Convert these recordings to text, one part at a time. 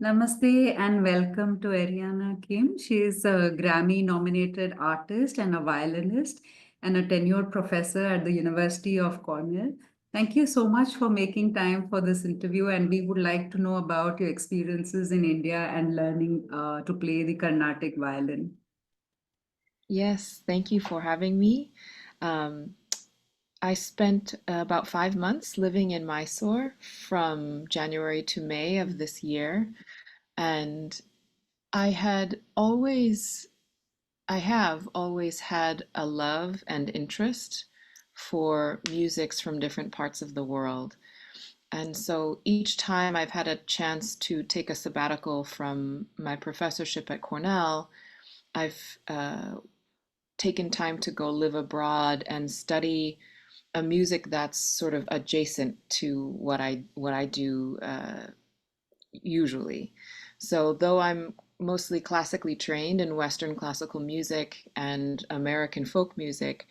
Namaste and welcome to Ariana Kim. She is a Grammy nominated artist and a violinist and a tenured professor at the University of Cornell. Thank you so much for making time for this interview. And we would like to know about your experiences in India and learning to play the Carnatic violin. Yes, thank you for having me. Um, I spent about 5 months living in Mysore from January to May of this year, and I had always, I have always had a love and interest for musics from different parts of the world. And so each time I've had a chance to take a sabbatical from my professorship at Cornell, I've taken time to go live abroad and study a music that's sort of adjacent to what I do usually. So though I'm mostly classically trained in Western classical music and American folk music,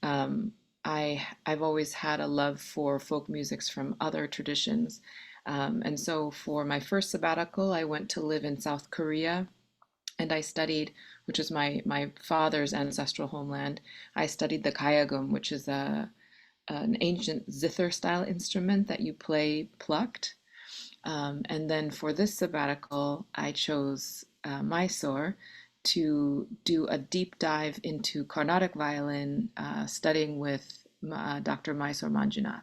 um, I've always had a love for folk musics from other traditions. And so for my first sabbatical, I went to live in South Korea and I studied, which is my father's ancestral homeland. I studied the kayagum, which is an ancient zither style instrument that you play plucked. And then for this sabbatical, I chose Mysore to do a deep dive into Carnatic violin, studying with Dr. Mysore Manjunath.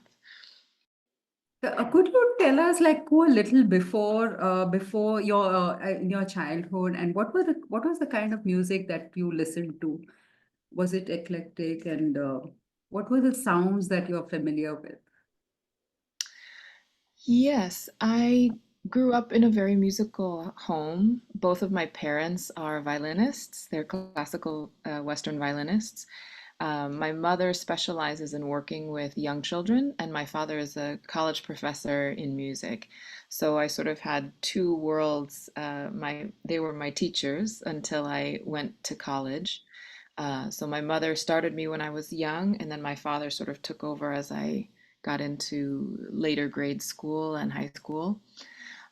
Could you tell us, like, go a little before your in your childhood, and what was the kind of music that you listened to? Was it eclectic, and what were the sounds that you're familiar with? Yes, I grew up in a very musical home. Both of my parents are violinists. They're classical Western violinists. My mother specializes in working with young children, and my father is a college professor in music. So I sort of had two worlds. They were my teachers until I went to college. So my mother started me when I was young, and then my father sort of took over as I got into later grade school and high school.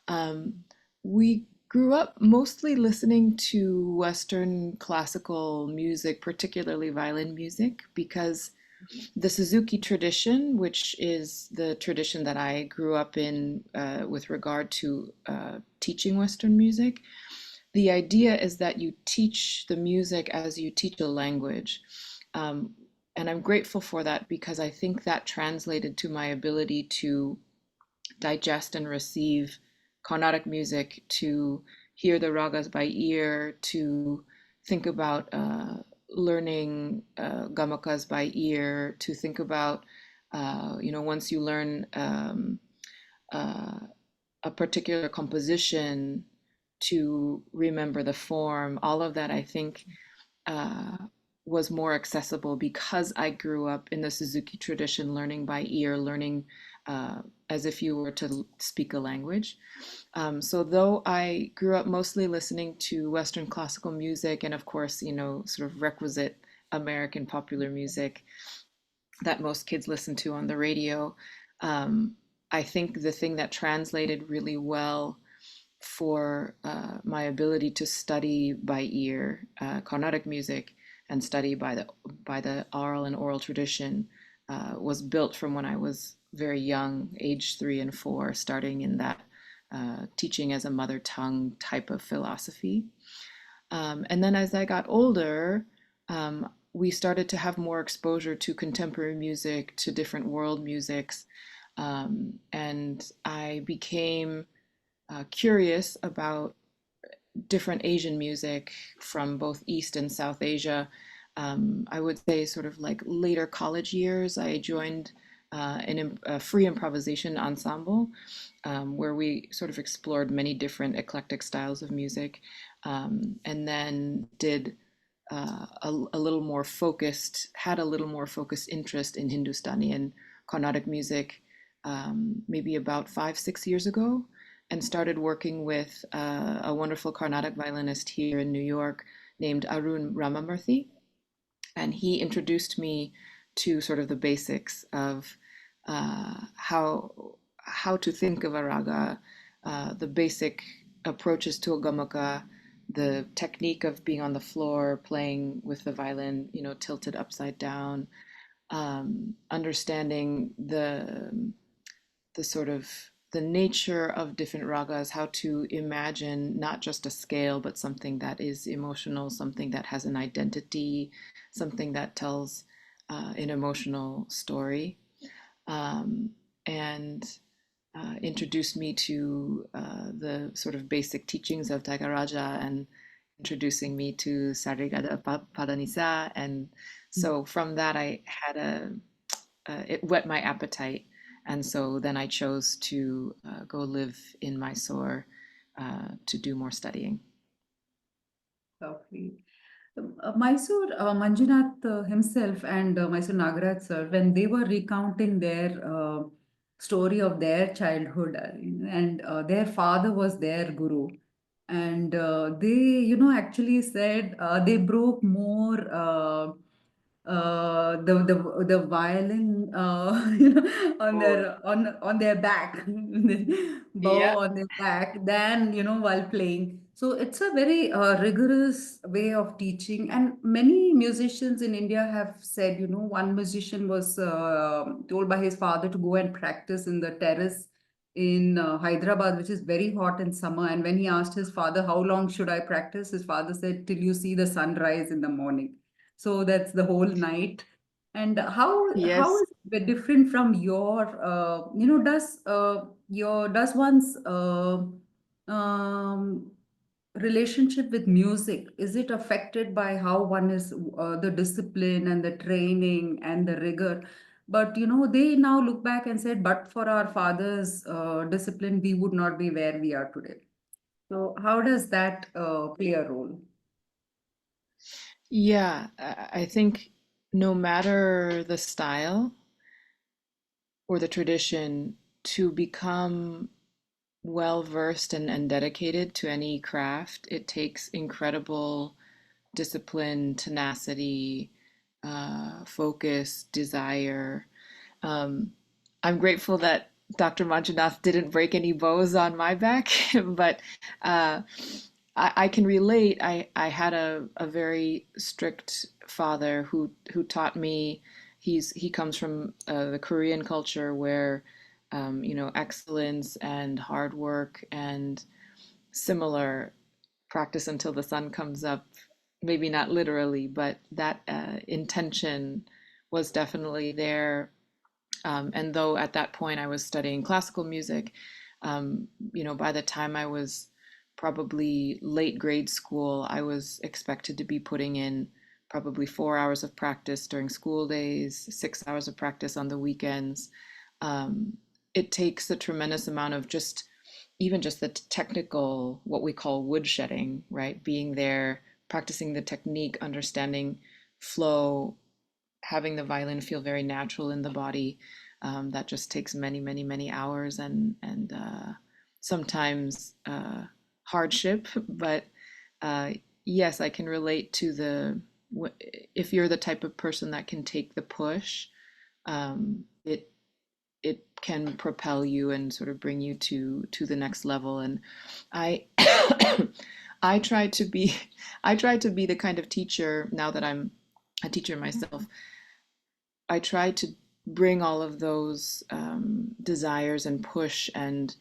Um, we grew up mostly listening to Western classical music, particularly violin music, because the Suzuki tradition, which is the tradition that I grew up in with regard to teaching Western music, the idea is that you teach the music as you teach a language. Um, and I'm grateful for that because I think that translated to my ability to digest and receive Carnatic music, to hear the ragas by ear, to think about learning gamakas by ear, to think about, once you learn uh, a particular composition, to remember the form. All of that, I think, uh, was more accessible because I grew up in the Suzuki tradition, learning by ear, learning as if you were to speak a language. So though I grew up mostly listening to Western classical music and, of course, sort of requisite American popular music that most kids listen to on the radio, um, I think the thing that translated really well for my ability to study by ear Carnatic music and study by the oral and oral tradition was built from when I was very young, age 3 and 4, starting in that teaching as a mother tongue type of philosophy. And then as I got older, we started to have more exposure to contemporary music, to different world musics, and I became curious about different Asian music from both East and South Asia. I would say, sort of like later college years, I joined a free improvisation ensemble where we sort of explored many different eclectic styles of music, and then did a little more focused, had a little more focused interest in Hindustani and Carnatic music maybe about 5, 6 years ago, and started working with a wonderful Carnatic violinist here in New York named Arun Ramamurthy. And he introduced me to sort of the basics of how to think of a raga, the basic approaches to a gomaka, the technique of being on the floor, playing with the violin, tilted upside down, understanding the sort of the nature of different ragas, how to imagine not just a scale, but something that is emotional, something that has an identity, something that tells an emotional story, and introduced me to the sort of basic teachings of Tyagaraja and introducing me to Sarigada Padanisa. And so from that, I had it whet my appetite. And so then I chose to go live in Mysore to do more studying. Lovely. Mysore Manjunath himself and Mysore Nagaraj sir, when they were recounting their story of their childhood, and their father was their guru, and they, actually said they broke more. The violin Oh, on their back yeah. bow on their back than while playing. So it's a very rigorous way of teaching, and many musicians in India have said, one musician was told by his father to go and practice in the terrace in Hyderabad, which is very hot in summer. And when he asked his father, how long should I practice, his father said, till you see the sunrise in the morning. So that's the whole night. And how Yes. is it different from your does one's um, relationship with music, is it affected by how one is the discipline and the training and the rigor? But they now look back and said, but for our father's discipline, we would not be where we are today. So how does that play a role? Yeah, I think no matter the style or the tradition, to become well versed and dedicated to any craft, it takes incredible discipline, tenacity, focus, desire. Um, I'm grateful that Dr. Manjunath didn't break any bows on my back, but uh, I can relate. I had a very strict father who taught me. He comes from the Korean culture where excellence and hard work and similar practice until the sun comes up, maybe not literally, but that intention was definitely there. And though at that point I was studying classical music, by the time I was probably late grade school, I was expected to be putting in probably 4 hours of practice during school days, 6 hours of practice on the weekends. Um, it takes a tremendous amount of even just the technical, what we call woodshedding, right? Being there, practicing the technique, understanding flow, having the violin feel very natural in the body. That just takes many, many, many hours and sometimes hardship. But yes, I can relate to if you're the type of person that can take the push, it can propel you and sort of bring you to the next level. And I I try to be I try to be the kind of teacher now that I'm a teacher myself. I try to bring all of those desires and push and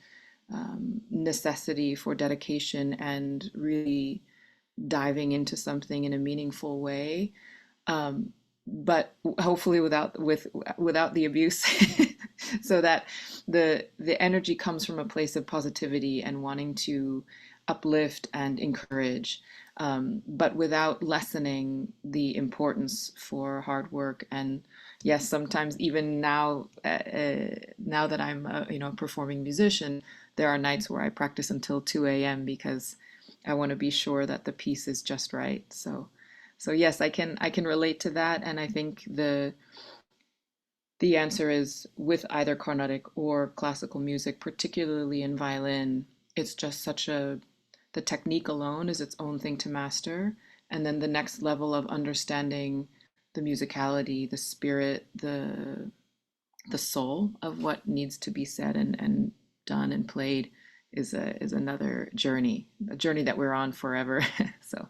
necessity for dedication and really diving into something in a meaningful way, um, but hopefully without the abuse, so that the energy comes from a place of positivity and wanting to uplift and encourage, but without lessening the importance for hard work. And yes, sometimes even now that I'm a performing musician, there are nights where I practice until 2 a.m. because I want to be sure that the piece is just right. So yes, I can relate to that, and I think the answer is with either Carnatic or classical music, particularly in violin, it's just such the technique alone is its own thing to master, and then the next level of understanding the musicality, the spirit, the soul of what needs to be said and done and played is another journey, a journey that we're on forever. So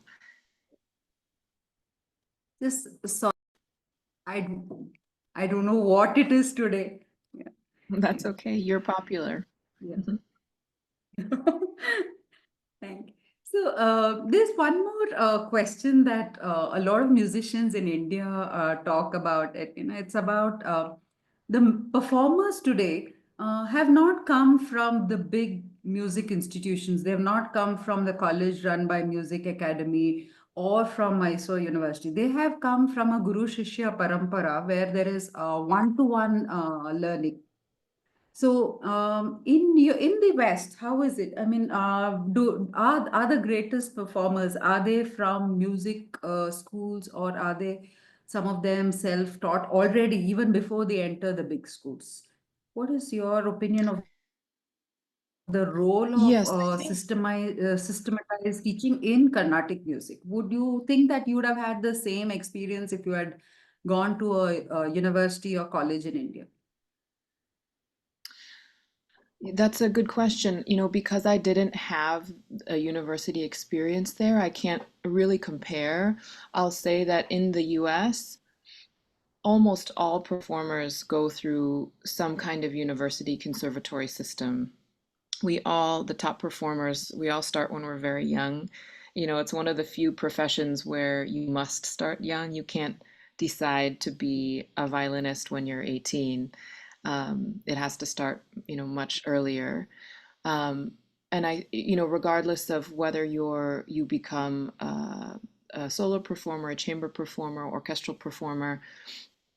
Just so I I don't know what it is today. Yeah. that's okay. You're popular. Yeah. Thank you. So there's one more question that a lot of musicians in India talk about it. It's about performers today have not come from the big music institutions. They have not come from the college run by Music Academy or from Mysore University. They have come from a Guru Shishya Parampara where there is one-to-one learning. So, in the West, how is it? I mean, do are the greatest performers, are they from music schools, or are they some of them self-taught already even before they enter the big schools? What is your opinion of the role of Yes, I think. systematized teaching in Carnatic music? Would you think that you would have had the same experience if you had gone to a university or college in India? That's a good question. Because I didn't have a university experience there, I can't really compare. I'll say that in the US, almost all performers go through some kind of university conservatory system. The top performers, we all start when we're very young. It's one of the few professions where you must start young. You can't decide to be a violinist when you're 18. It has to start, much earlier. Um, and regardless of whether you become a solo performer, a chamber performer, orchestral performer,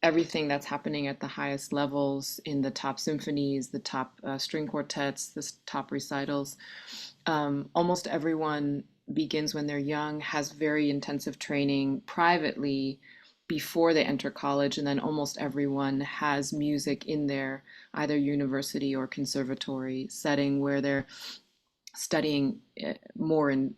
everything that's happening at the highest levels in the top symphonies, the top string quartets, the top recitals. Almost everyone begins when they're young, has very intensive training privately before they enter college, and then almost everyone has music in their either university or conservatory setting where they're studying more in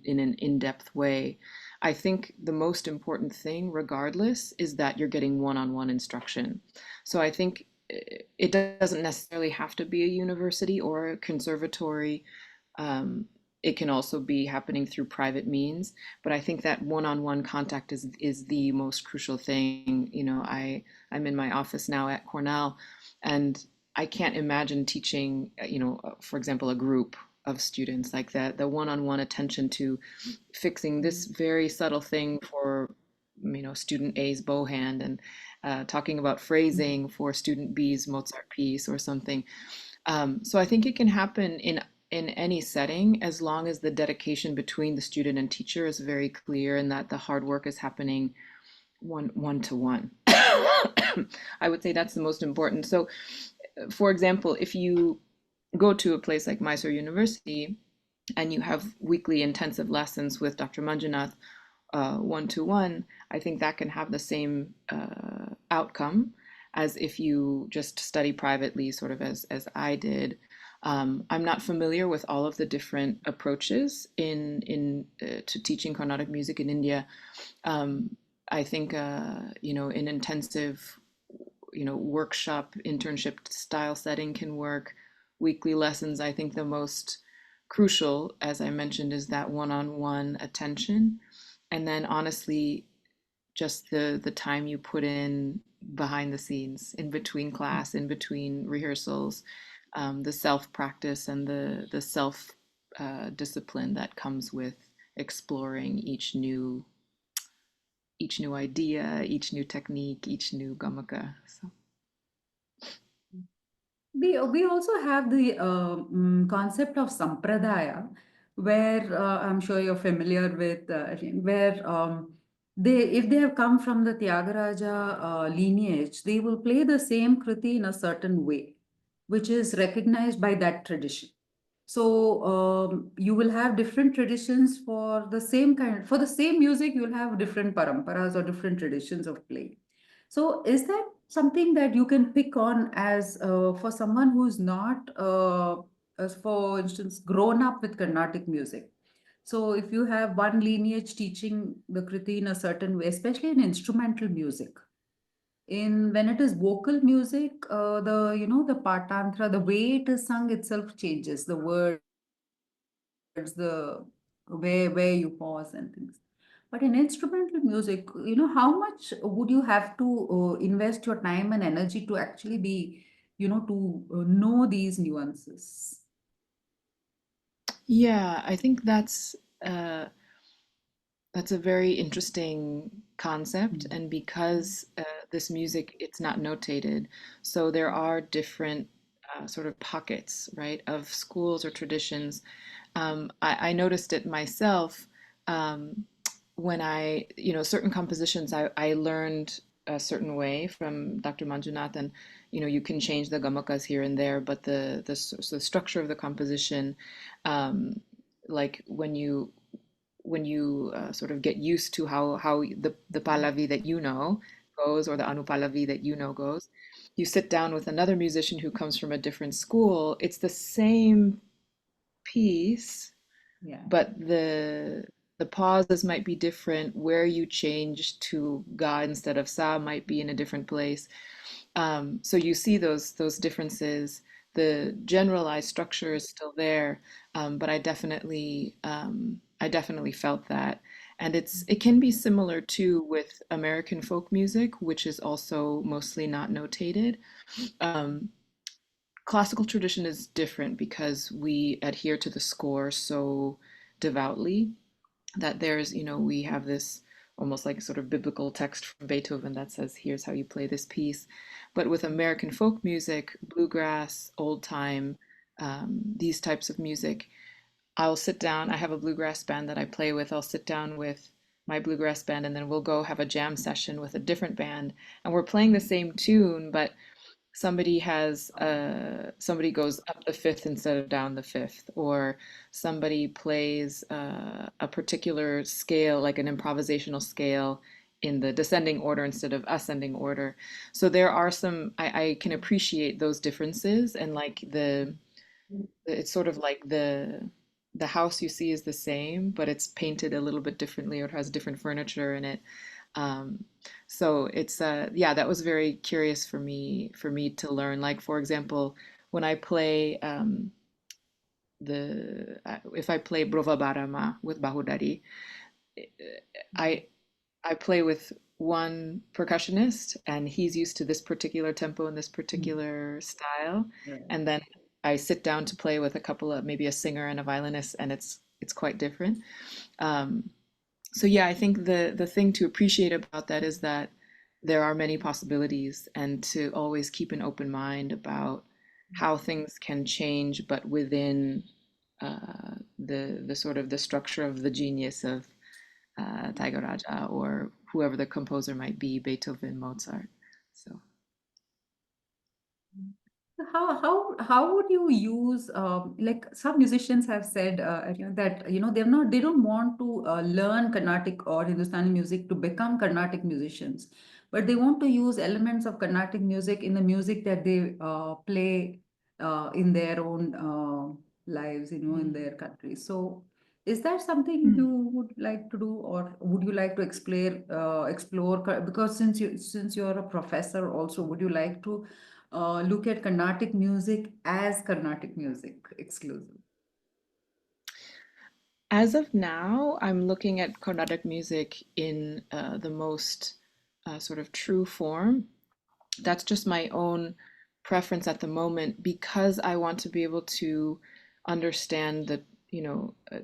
an in-depth way. I think the most important thing, regardless, is that you're getting one-on-one instruction. So I think it doesn't necessarily have to be a university or a conservatory. Um, it can also be happening through private means, but I think that one-on-one contact is the most crucial thing. I'm in my office now at Cornell, and I can't imagine teaching, for example, a group of students like that. The one-on-one attention to fixing this very subtle thing for, student A's bow hand, and talking about phrasing for student B's Mozart piece or something. So I think it can happen in any setting as long as the dedication between the student and teacher is very clear and that the hard work is happening one to one. I would say that's the most important. So, for example, if you go to a place like Mysore University and you have weekly intensive lessons with Dr. Manjunath, one to one, I think that can have the same outcome as if you just study privately, sort of as I did. I'm not familiar with all of the different approaches in to teaching Carnatic music in India. I think an intensive, workshop internship style setting can work. Weekly lessons, I think the most crucial, as I mentioned, is that one-on-one attention. And then honestly, just the time you put in behind the scenes, in between class, in between rehearsals, the self practice and the self discipline that comes with exploring each new idea, each new technique, each new gamaka. So We also have the concept of sampradaya, where I'm sure you're familiar with, where if they have come from the Tyagaraja lineage, they will play the same kriti in a certain way, which is recognized by that tradition. So you will have different traditions for the same for the same music, you'll have different paramparas or different traditions of playing. So is that something that you can pick on as for someone who's not, as for instance, grown up with Carnatic music? So if you have one lineage teaching the Kriti in a certain way, especially in instrumental music, in when it is vocal music, the the partantra, the way it is sung itself changes. The words, the where you pause and things. But in instrumental music, how much would you have to invest your time and energy to actually be, to know these nuances? Yeah, I think uh, that's a very interesting concept, Mm. and because this music it's not notated, so there are different sort of pockets, right, of schools or traditions. I noticed it myself um, when certain compositions I learned a certain way from Dr. Manjunath, and you can change the gamakas here and there, but the structure of the composition, um, like when you sort of get used to how the pallavi that you know goes, or the anupallavi that you know goes, you sit down with another musician who comes from a different school. It's the same piece, Yeah. but the pauses might be different. Where you change to ga instead of sa might be in a different place. So you see those differences. The generalized structure is still there, but I definitely felt that, and it can be similar too with American folk music, which is also mostly not notated. Um, Classical tradition is different because we adhere to the score so devoutly that we have this almost like sort of biblical text from Beethoven that says, here's how you play this piece. But with American folk music, bluegrass, old time, these types of music, I'll sit down. I have a bluegrass band that I play with. I'll sit down with my bluegrass band, and then we'll go have a jam session with a different band. And we're playing the same tune, but somebody goes up the fifth instead of down the fifth, or somebody plays a particular scale, like an improvisational scale, in the descending order instead of ascending order. So there are I can appreciate those differences, and like it's sort of like the house you see is the same, but it's painted a little bit differently, or it has different furniture in it. um, so it's yeah, that was very curious for me to learn. Like for example, when I play the if I play Brova Barama with Bahudari, I I play with one percussionist, and he's used to this particular tempo and this Mm. particular style, Right. and then I sit down to play with a couple of, maybe a singer and a violinist, and it's quite different. Um, so yeah, I think the thing to appreciate about that is that there are many possibilities, and to always keep an open mind about how things can change, but within the sort of the structure of the genius of Tiger Raja, or whoever the composer might be, Beethoven, Mozart. So. How would you use like some musicians have said that they don't want to learn Carnatic or Hindustani music to become Carnatic musicians, but they want to use elements of Carnatic music in the music that they play in their own lives, in their country. So is that something Mm. you would like to do, or would you like to explore? Because since you're a professor also, would you like to look at Carnatic music as Carnatic music exclusive? As of now, I'm looking at Carnatic music in the most sort of true form. That's just my own preference at the moment, because I want to be able to understand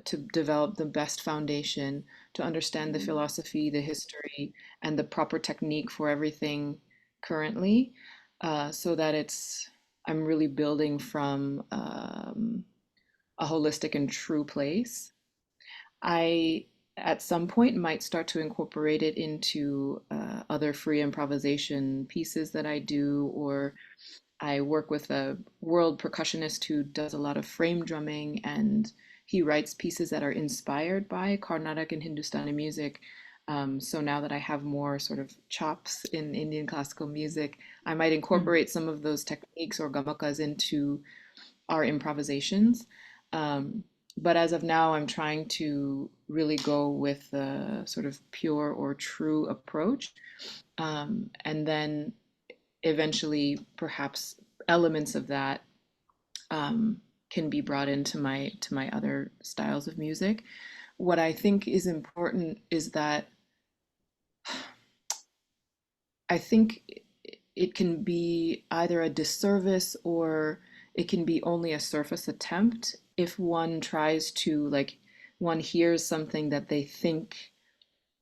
to develop the best foundation, to understand the philosophy, the history, and the proper technique for everything currently, so that I'm really building from a holistic and true place. I, at some point, might start to incorporate it into other free improvisation pieces that I do, or I work with a world percussionist who does a lot of frame drumming, and he writes pieces that are inspired by Carnatic and Hindustani music. So now that I have more sort of chops in Indian classical music, I might Hmm. incorporate some of those techniques or gamakas into our improvisations. Um, but as of now, I'm trying to really go with the sort of pure or true approach. And then eventually perhaps elements of that can be brought into my other styles of music. What I think is important is that I think it can be either a disservice or it can be only a surface attempt if one tries to, like, one hears something that they think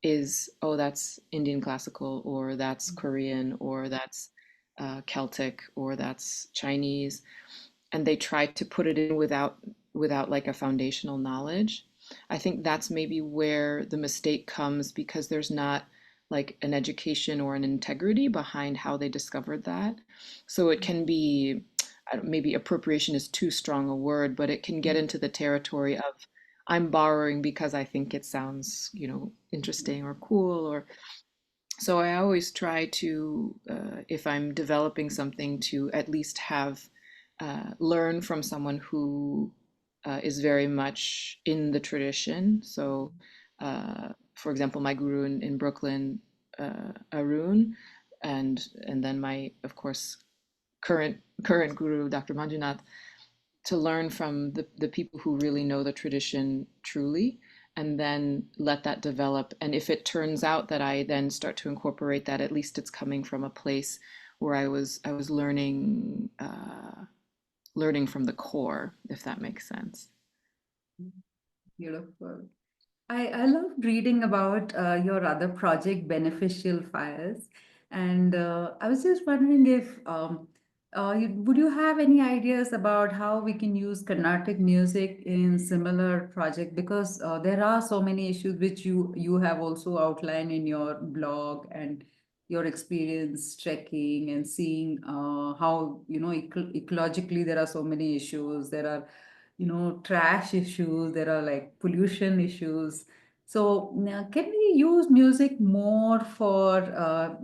is, oh, that's Indian classical, or that's Korean, or that's Celtic, or that's Chinese, and they try to put it in without like a foundational knowledge. I think that's maybe where the mistake comes, because there's not like an education or an integrity behind how they discovered that. So it can be, maybe appropriation is too strong a word, but it can get into the territory of, I'm borrowing because I think it sounds, interesting or cool, or so I always try to, if I'm developing something, to at least have learn from someone who is very much in the tradition. So, for example, my guru in Brooklyn, Arun, and then my, of course, current guru, Dr. Manjunath, to learn from the people who really know the tradition truly, and then let that develop. And if it turns out that I then start to incorporate that, at least it's coming from a place where I was learning from the core, if that makes sense. Beautiful. I loved reading about your other project, Beneficial Fires. And I was just wondering if would you have any ideas about how we can use Carnatic music in similar project? Because there are so many issues which you have also outlined in your blog, and your experience trekking and seeing how, ecologically there are so many issues. There are, trash issues, there are like pollution issues. So now, can we use music more for,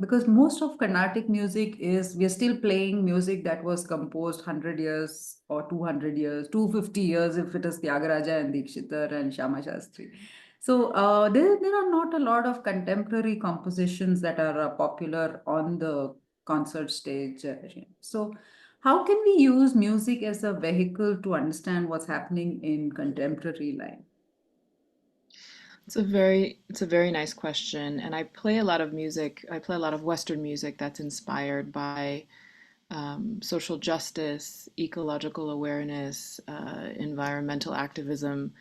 because most of Carnatic music is, we're still playing music that was composed 100 years or 200 years, 250 years if it is Tyagaraja and Dikshitar and Shama Shastri. So there are not a lot of contemporary compositions that are popular on the concert stage. So how can we use music as a vehicle to understand what's happening in contemporary life? It's a very nice question, and I play a lot of music. I play a lot of Western music that's inspired by social justice, ecological awareness, environmental activism.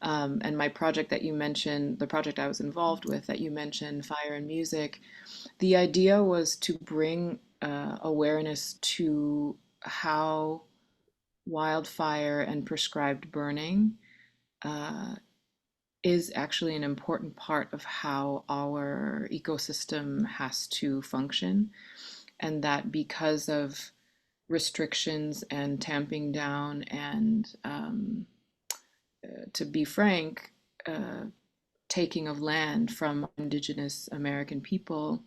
And my project that you mentioned, the project I was involved with that you mentioned, Fire and Music, the idea was to bring awareness to how wildfire and prescribed burning uh, is actually an important part of how our ecosystem has to function, and that because of restrictions and tamping down and, to be frank, uh, taking of land from indigenous American people,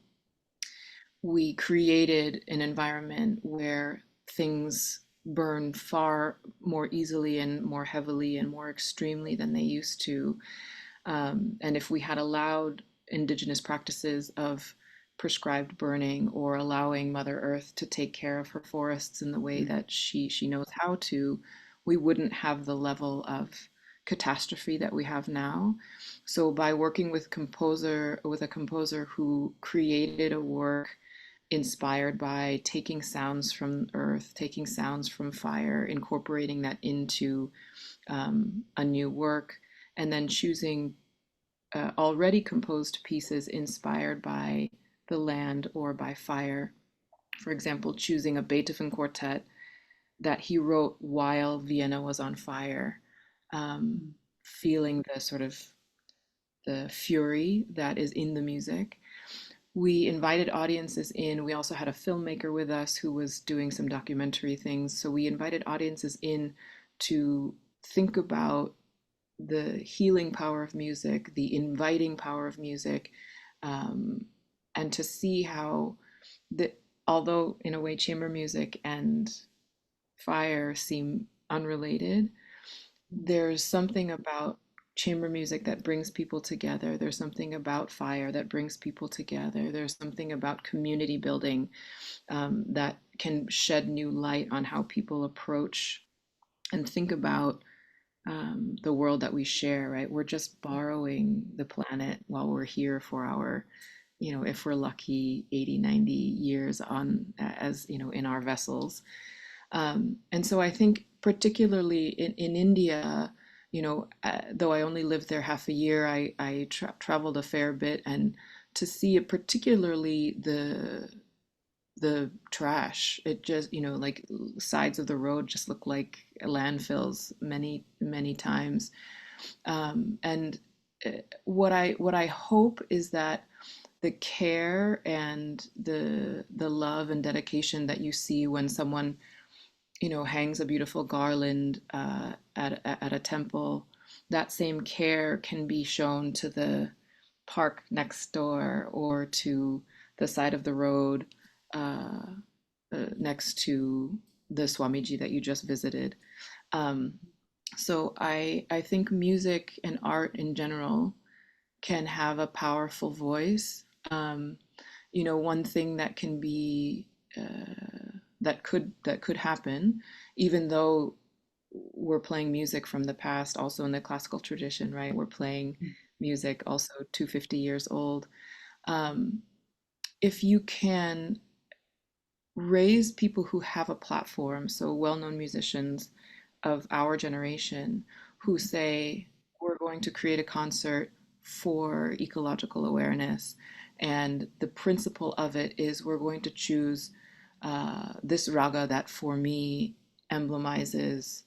we created an environment where things burn far more easily and more heavily and more extremely than they used to. And if we had allowed indigenous practices of prescribed burning, or allowing Mother Earth to take care of her forests in the way that she knows how to, we wouldn't have the level of catastrophe that we have now. So by working with a composer who created a work inspired by taking sounds from earth, taking sounds from fire, incorporating that into a new work, and then choosing already composed pieces inspired by the land or by fire. For example, choosing a Beethoven quartet that he wrote while Vienna was on fire, feeling the sort of the fury that is in the music. We invited audiences in. We also had a filmmaker with us who was doing some documentary things. So we invited audiences in to think about the healing power of music, the inviting power of music, um, and to see how the, although in a way chamber music and fire seem unrelated, there's something about chamber music that brings people together. There's something about fire that brings people together. There's something about community building that can shed new light on how people approach and think about the world that we share, right? We're just borrowing the planet while we're here for our, if we're lucky, 80, 90 years on, as, in our vessels. And so I think particularly in India, though I only lived there half a year, I traveled a fair bit, and to see it, particularly the trash, it just, like sides of the road just look like landfills many, many times. And what I hope is that the care and the love and dedication that you see when someone hangs a beautiful garland at a temple, that same care can be shown to the park next door or to the side of the road uh, next to the Swamiji that you just visited. Um, so I think music and art in general can have a powerful voice. One thing that can be that could happen, even though we're playing music from the past, also in the classical tradition, right? We're playing music also 250 years old. Um, if you can raise people who have a platform, so well-known musicians of our generation who say, we're going to create a concert for ecological awareness. And the principle of it is we're going to choose this raga that for me emblemizes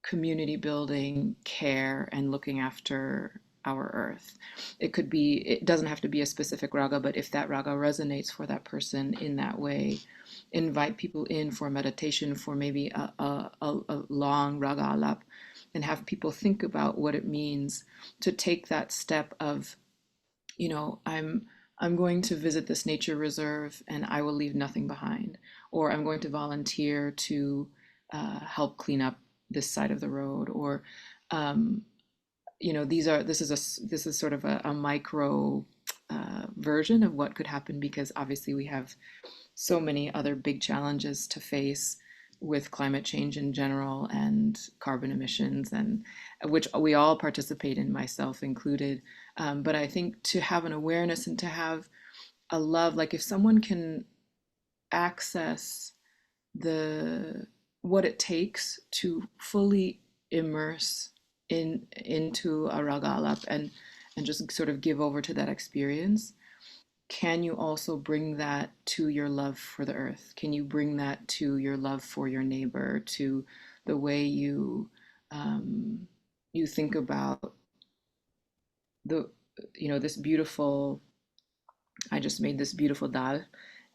community building, care, and looking after our earth. It doesn't have to be a specific raga, but if that raga resonates for that person in that way, invite people in for meditation for maybe a long raga alap, and have people think about what it means to take that step of, I'm going to visit this nature reserve and I will leave nothing behind, or I'm going to volunteer to help clean up this side of the road, or um, this is sort of a micro version of what could happen, because obviously we have so many other big challenges to face with climate change in general and carbon emissions, and which we all participate in, myself included. But I think to have an awareness and to have a love, like if someone can access the what it takes to fully immerse into a ragalap, and just sort of give over to that experience, can you also bring that to your love for the earth? Can you bring that to your love for your neighbor, to the way um, you think about the this beautiful, I just made this beautiful dal,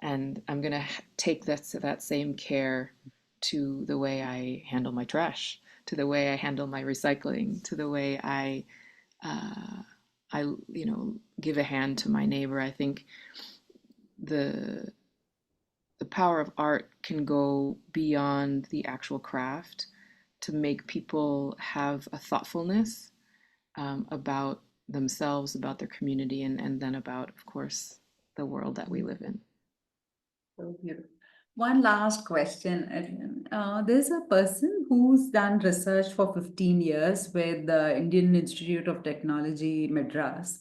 and I'm gonna take that same care to the way I handle my trash, to the way I handle my recycling, to the way uh, I give a hand to my neighbor. I think the the power of art can go beyond the actual craft to make people have a thoughtfulness about themselves, about their community, and then about, of course, the world that we live in. So beautiful. One last question, Aryan. There's a person who's done research for 15 years with the Indian Institute of Technology, Madras,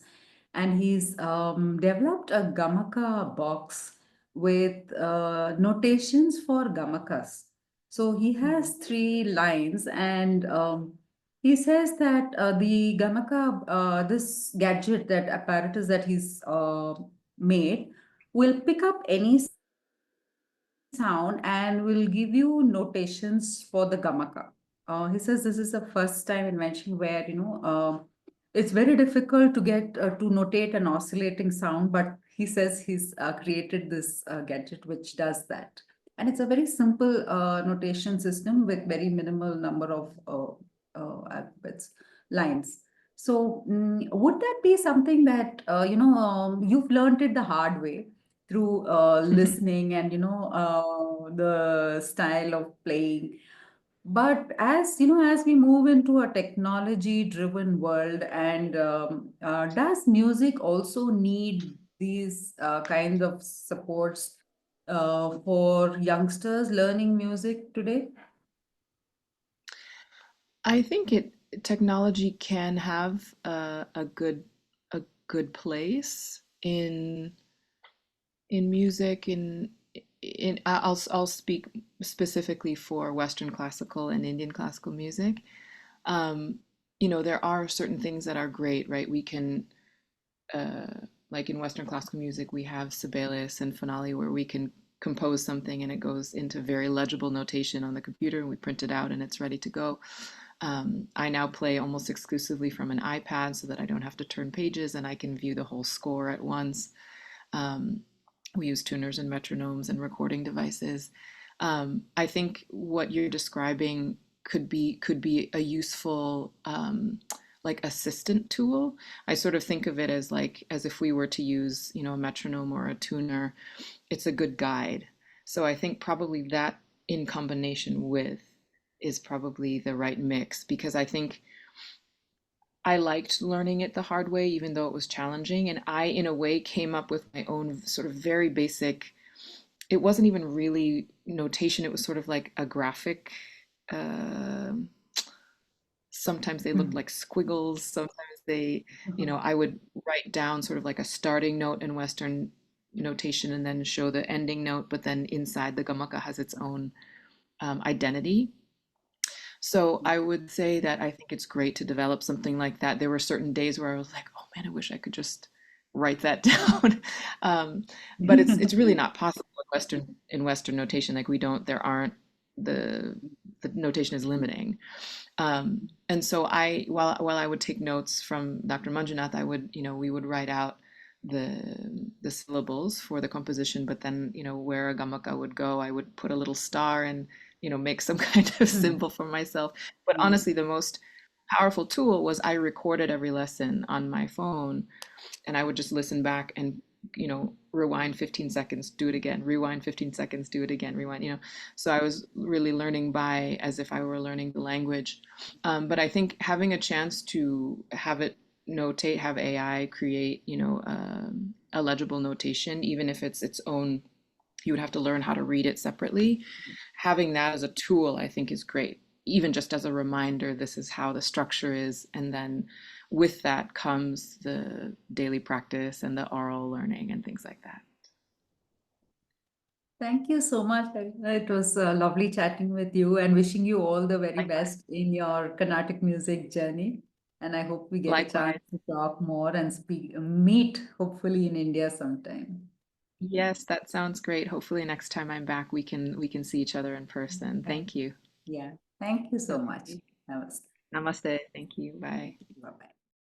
and he's developed a gamaka box with notations for gamakas. So he has three lines, and he says that the gamaka, this gadget, that apparatus that he's made, will pick up any sound and will give you notations for the gamaka. He says this is the first time invention where, it's very difficult to get to notate an oscillating sound, but he says he's created this gadget which does that. And it's a very simple notation system with very minimal number of alphabets, lines. So, would that be something that, you've learned it the hard way through listening and, the style of playing? But as you know, as we move into a technology-driven world, and does music also need these kinds of supports for youngsters learning music today? I think it technology can have a good place in music in I'll speak specifically for Western classical and Indian classical music. Um, you know, there are certain things that are great, right? We can like in Western classical music, we have Sibelius and Finale where we can compose something and it goes into very legible notation on the computer and we print it out and it's ready to go. I now play almost exclusively from an iPad so that I don't have to turn pages and I can view the whole score at once. Um, we use tuners and metronomes and recording devices. I think what you're describing could be a useful like assistant tool. I sort of think of it as like as if we were to use, you know, a metronome or a tuner. It's a good guide. So I think probably that in combination with is probably the right mix because I think I liked learning it the hard way, even though it was challenging. And I, in a way, came up with my own sort of very basic, it wasn't even really notation, it was sort of like a graphic. um Sometimes they looked Mhm. like squiggles, sometimes they, you know, I would write down sort of like a starting note in Western notation and then show the ending note, but then inside the gamaka has its own identity. So I would say that I think it's great to develop something like that. There were certain days where I was like, oh man, I wish I could just write that down. um, but it's really not possible in Western notation. Like we don't, there aren't the the notation is limiting. And so I, while I would take notes from Dr. Manjunath, I would, you know, we would write out the syllables for the composition, but then, you know, where a gamaka would go, I would put a little star and, you know, make some kind of symbol for myself. But honestly, the most powerful tool was I recorded every lesson on my phone and I would just listen back and, you know, rewind 15 seconds, do it again, rewind 15 seconds, do it again, rewind, you know. So I was really learning by as if I were learning the language. But I think having a chance to have it notate, have AI create, you know, a legible notation, even if it's its own, you would have to learn how to read it separately. Having that as a tool, I think, is great. Even just as a reminder, this is how the structure is. And then with that comes the daily practice and the oral learning and things like that. Thank you so much. It was lovely chatting with you and wishing you all the very Likewise. best in your Carnatic music journey. And I hope we get a chance Likewise. to talk more and meet hopefully in India sometime. Yes, that sounds great. Hopefully next time I'm back we can see each other in person. Thank, Thank you. yeah. Thank you so much. Okay. Namaste. Namaste. Thank you. Bye. Bye bye.